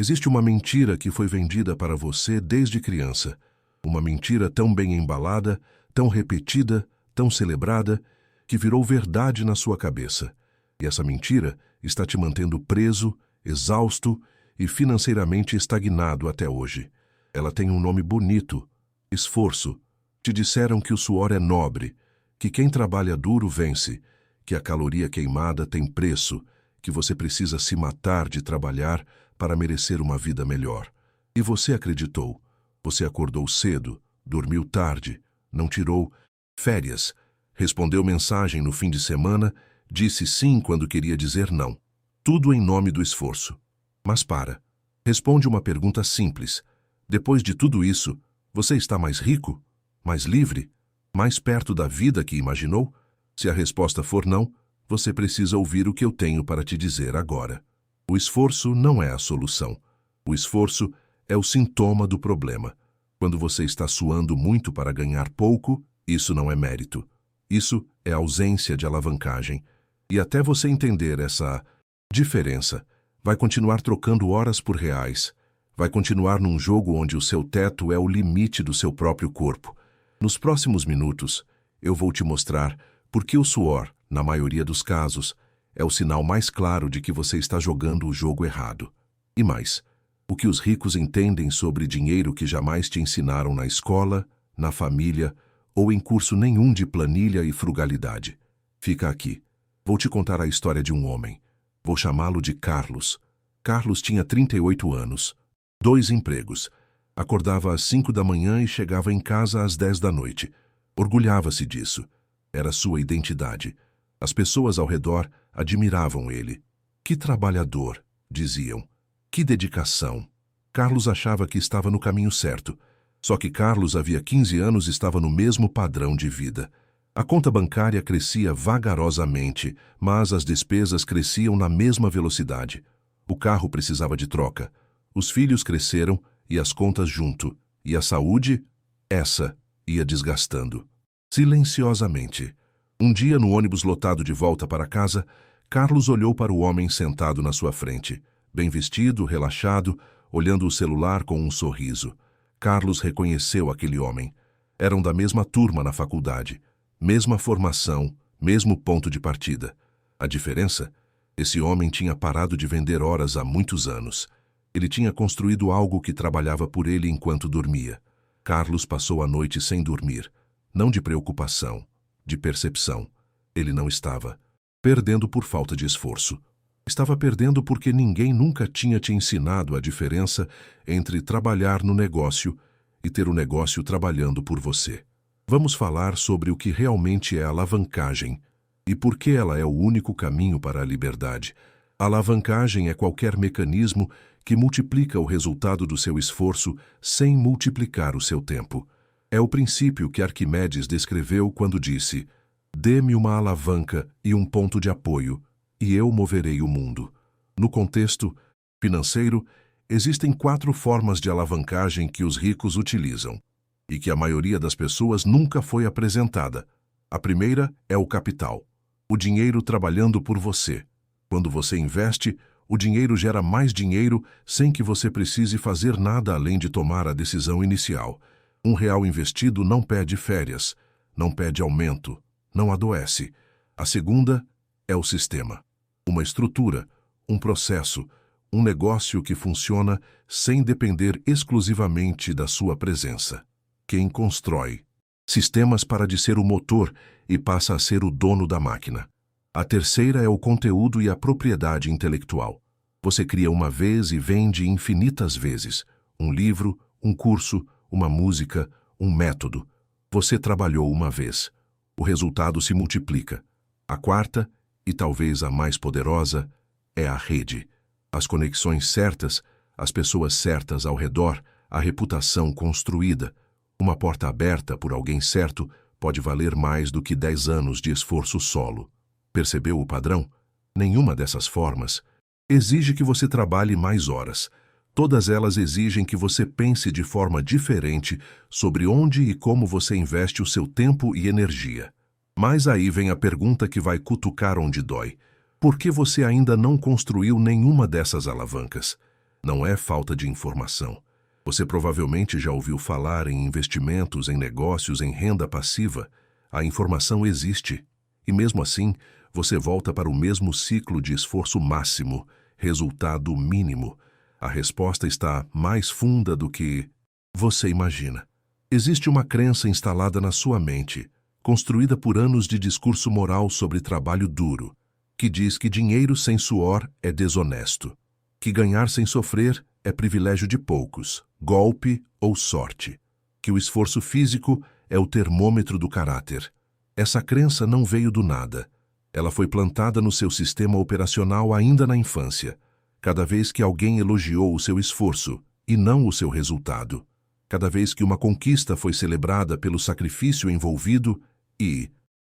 Existe uma mentira que foi vendida para você desde criança. Uma mentira tão bem embalada, tão repetida, tão celebrada, que virou verdade na sua cabeça. E essa mentira está te mantendo preso, exausto e financeiramente estagnado até hoje. Ela tem um nome bonito: esforço. Te disseram que o suor é nobre, que quem trabalha duro vence, que a caloria queimada tem preço, que você precisa se matar de trabalhar para merecer uma vida melhor. E você acreditou. Você acordou cedo, dormiu tarde, não tirou férias, respondeu mensagem no fim de semana, disse sim quando queria dizer não. Tudo em nome do esforço. Mas para. Responde uma pergunta simples. Depois de tudo isso, você está mais rico? Mais livre? Mais perto da vida que imaginou? Se a resposta for não, você precisa ouvir o que eu tenho para te dizer agora. O esforço não é a solução. O esforço é o sintoma do problema. Quando você está suando muito para ganhar pouco, isso não é mérito. Isso é ausência de alavancagem. E até você entender essa diferença, vai continuar trocando horas por reais. Vai continuar num jogo onde o seu teto é o limite do seu próprio corpo. Nos próximos minutos, eu vou te mostrar por que o suor, na maioria dos casos, é o sinal mais claro de que você está jogando o jogo errado. E mais, o que os ricos entendem sobre dinheiro que jamais te ensinaram na escola, na família ou em curso nenhum de planilha e frugalidade. Fica aqui. Vou te contar a história de um homem. Vou chamá-lo de Carlos. Carlos tinha 38 anos, 2 empregos. Acordava às 5 da manhã e chegava em casa às 10 da noite. Orgulhava-se disso. Era sua identidade. As pessoas ao redor admiravam ele. Que trabalhador, diziam. Que dedicação. Carlos achava que estava no caminho certo. Só que Carlos, havia 15 anos, estava no mesmo padrão de vida. A conta bancária crescia vagarosamente, mas as despesas cresciam na mesma velocidade. O carro precisava de troca. Os filhos cresceram e as contas junto. E a saúde, essa, ia desgastando. Silenciosamente. Um dia, no ônibus lotado de volta para casa, Carlos olhou para o homem sentado na sua frente, bem vestido, relaxado, olhando o celular com um sorriso. Carlos reconheceu aquele homem. Eram da mesma turma na faculdade, mesma formação, mesmo ponto de partida. A diferença? Esse homem tinha parado de vender horas há muitos anos. Ele tinha construído algo que trabalhava por ele enquanto dormia. Carlos passou a noite sem dormir, não de preocupação, de percepção. Ele não estava perdendo por falta de esforço. Estava perdendo porque ninguém nunca tinha te ensinado a diferença entre trabalhar no negócio e ter o negócio trabalhando por você. Vamos falar sobre o que realmente é alavancagem e por que ela é o único caminho para a liberdade. A alavancagem é qualquer mecanismo que multiplica o resultado do seu esforço sem multiplicar o seu tempo. É o princípio que Arquimedes descreveu quando disse: "Dê-me uma alavanca e um ponto de apoio, e eu moverei o mundo." No contexto financeiro, existem 4 formas de alavancagem que os ricos utilizam e que a maioria das pessoas nunca foi apresentada. A primeira é o capital, o dinheiro trabalhando por você. Quando você investe, o dinheiro gera mais dinheiro sem que você precise fazer nada além de tomar a decisão inicial. R$1 investido não pede férias, não pede aumento, não adoece. A segunda é o sistema. Uma estrutura, um processo, um negócio que funciona sem depender exclusivamente da sua presença. Quem constrói sistemas para de ser o motor e passa a ser o dono da máquina. A terceira é o conteúdo e a propriedade intelectual. Você cria uma vez e vende infinitas vezes. Um livro, um curso, uma música, um método. Você trabalhou uma vez. O resultado se multiplica. A quarta, e talvez a mais poderosa, é a rede. As conexões certas, as pessoas certas ao redor, a reputação construída. Uma porta aberta por alguém certo pode valer mais do que 10 anos de esforço solo. Percebeu o padrão? Nenhuma dessas formas exige que você trabalhe mais horas. Todas elas exigem que você pense de forma diferente sobre onde e como você investe o seu tempo e energia. Mas aí vem a pergunta que vai cutucar onde dói. Por que você ainda não construiu nenhuma dessas alavancas? Não é falta de informação. Você provavelmente já ouviu falar em investimentos, em negócios, em renda passiva. A informação existe. E mesmo assim, você volta para o mesmo ciclo de esforço máximo, resultado mínimo. A resposta está mais funda do que você imagina. Existe uma crença instalada na sua mente, construída por anos de discurso moral sobre trabalho duro, que diz que dinheiro sem suor é desonesto, que ganhar sem sofrer é privilégio de poucos, golpe ou sorte, que o esforço físico é o termômetro do caráter. Essa crença não veio do nada. Ela foi plantada no seu sistema operacional ainda na infância, cada vez que alguém elogiou o seu esforço e não o seu resultado, cada vez que uma conquista foi celebrada pelo sacrifício envolvido e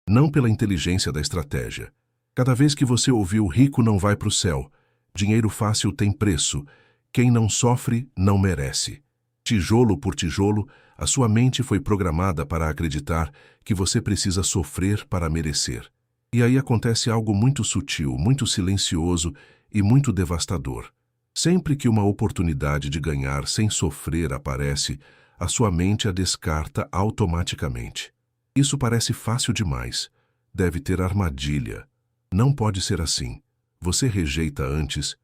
não pela inteligência da estratégia. Cada vez que você ouviu rico não vai para o céu, dinheiro fácil tem preço, quem não sofre não merece. Tijolo por tijolo, a sua mente foi programada para acreditar que você precisa sofrer para merecer. E aí acontece algo muito sutil, muito silencioso e muito devastador. Sempre que uma oportunidade de ganhar sem sofrer aparece, a sua mente a descarta automaticamente. Isso parece fácil demais. Deve ter armadilha. Não pode ser assim. Você rejeita antes,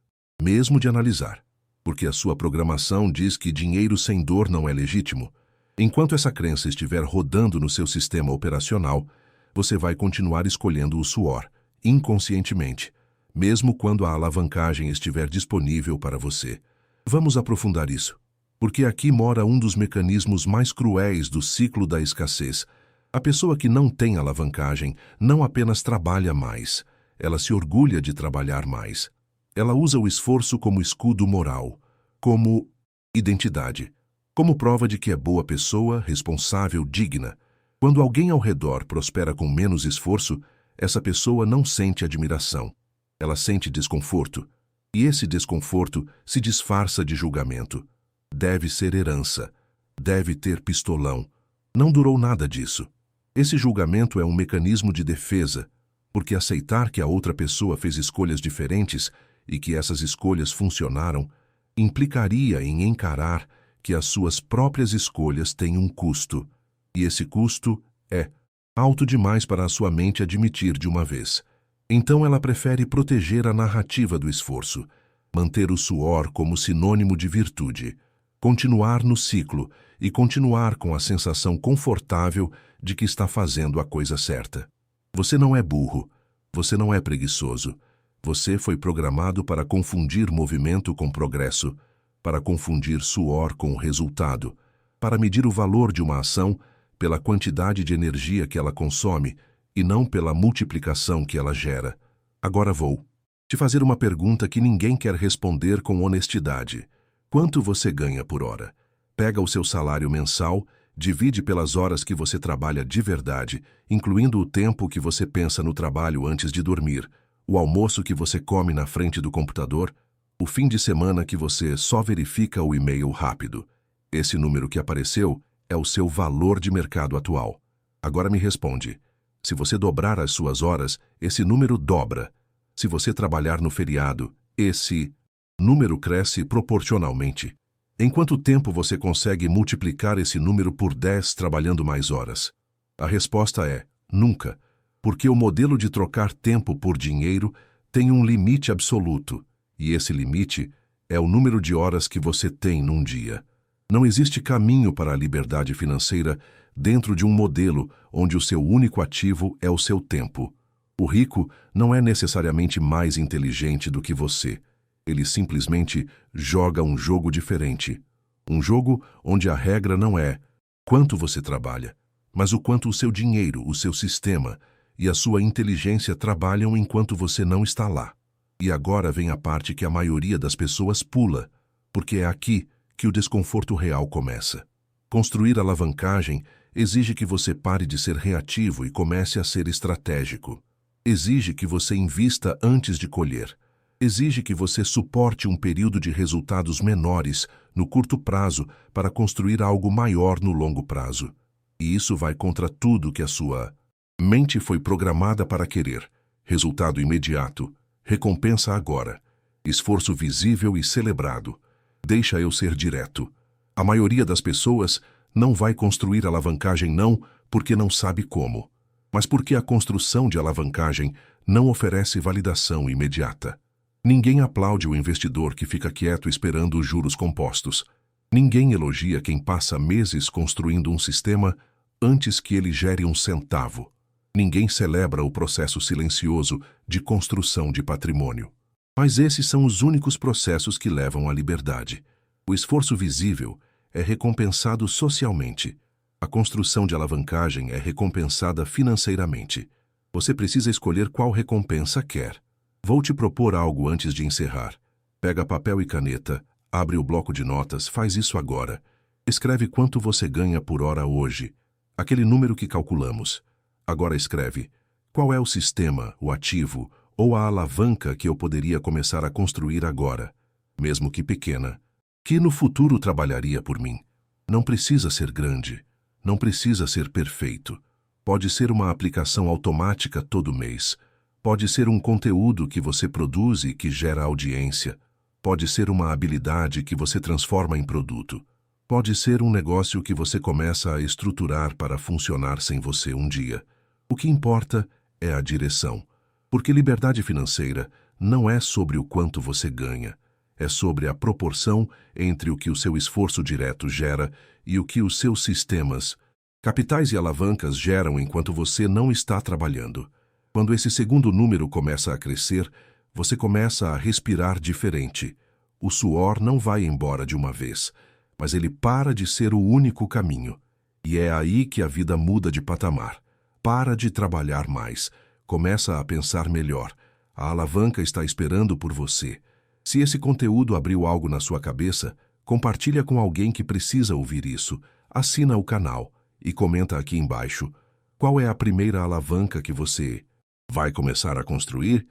mesmo de analisar, porque a sua programação diz que dinheiro sem dor não é legítimo. Enquanto essa crença estiver rodando no seu sistema operacional, você vai continuar escolhendo o suor, inconscientemente, mesmo quando a alavancagem estiver disponível para você. Vamos aprofundar isso, porque aqui mora um dos mecanismos mais cruéis do ciclo da escassez. A pessoa que não tem alavancagem não apenas trabalha mais, ela se orgulha de trabalhar mais. Ela usa o esforço como escudo moral, como identidade, como prova de que é boa pessoa, responsável, digna. Quando alguém ao redor prospera com menos esforço, essa pessoa não sente admiração. Ela sente desconforto, e esse desconforto se disfarça de julgamento. Deve ser herança, deve ter pistolão. Não durou nada disso. Esse julgamento é um mecanismo de defesa, porque aceitar que a outra pessoa fez escolhas diferentes e que essas escolhas funcionaram, implicaria em encarar que as suas próprias escolhas têm um custo, e esse custo é alto demais para a sua mente admitir de uma vez. Então ela prefere proteger a narrativa do esforço, manter o suor como sinônimo de virtude, continuar no ciclo e continuar com a sensação confortável de que está fazendo a coisa certa. Você não é burro, você não é preguiçoso. Você foi programado para confundir movimento com progresso, para confundir suor com resultado, para medir o valor de uma ação pela quantidade de energia que ela consome e não pela multiplicação que ela gera. Agora vou te fazer uma pergunta que ninguém quer responder com honestidade. Quanto você ganha por hora? Pega o seu salário mensal, divide pelas horas que você trabalha de verdade, incluindo o tempo que você pensa no trabalho antes de dormir, o almoço que você come na frente do computador, o fim de semana que você só verifica o e-mail rápido. Esse número que apareceu é o seu valor de mercado atual. Agora me responde. Se você dobrar as suas horas, esse número dobra. Se você trabalhar no feriado, esse número cresce proporcionalmente. Em quanto tempo você consegue multiplicar esse número por 10 trabalhando mais horas? A resposta é nunca, porque o modelo de trocar tempo por dinheiro tem um limite absoluto, e esse limite é o número de horas que você tem num dia. Não existe caminho para a liberdade financeira dentro de um modelo onde o seu único ativo é o seu tempo. O rico não é necessariamente mais inteligente do que você. Ele simplesmente joga um jogo diferente. Um jogo onde a regra não é quanto você trabalha, mas o quanto o seu dinheiro, o seu sistema e a sua inteligência trabalham enquanto você não está lá. E agora vem a parte que a maioria das pessoas pula, porque é aqui que o desconforto real começa. Construir alavancagem exige que você pare de ser reativo e comece a ser estratégico. Exige que você invista antes de colher. Exige que você suporte um período de resultados menores no curto prazo para construir algo maior no longo prazo. E isso vai contra tudo que a sua mente foi programada para querer. Resultado imediato, recompensa agora, esforço visível e celebrado. Deixa eu ser direto. A maioria das pessoas não vai construir alavancagem não porque não sabe como, mas porque a construção de alavancagem não oferece validação imediata. Ninguém aplaude o investidor que fica quieto esperando os juros compostos. Ninguém elogia quem passa meses construindo um sistema antes que ele gere um centavo. Ninguém celebra o processo silencioso de construção de patrimônio. Mas esses são os únicos processos que levam à liberdade. O esforço visível é recompensado socialmente. A construção de alavancagem é recompensada financeiramente. Você precisa escolher qual recompensa quer. Vou te propor algo antes de encerrar. Pega papel e caneta, abre o bloco de notas, faz isso agora. Escreve quanto você ganha por hora hoje, aquele número que calculamos. Agora escreve qual é o sistema, o ativo ou a alavanca que eu poderia começar a construir agora, mesmo que pequena, que no futuro trabalharia por mim. Não precisa ser grande, não precisa ser perfeito. Pode ser uma aplicação automática todo mês. Pode ser um conteúdo que você produz e que gera audiência. Pode ser uma habilidade que você transforma em produto. Pode ser um negócio que você começa a estruturar para funcionar sem você um dia. O que importa é a direção. Porque liberdade financeira não é sobre o quanto você ganha. É sobre a proporção entre o que o seu esforço direto gera e o que os seus sistemas, capitais e alavancas geram enquanto você não está trabalhando. Quando esse segundo número começa a crescer, você começa a respirar diferente. O suor não vai embora de uma vez, mas ele para de ser o único caminho. E é aí que a vida muda de patamar. Para de trabalhar mais. Começa a pensar melhor. A alavanca está esperando por você. Se esse conteúdo abriu algo na sua cabeça, compartilha com alguém que precisa ouvir isso. Assina o canal e comenta aqui embaixo qual é a primeira alavanca que você vai começar a construir.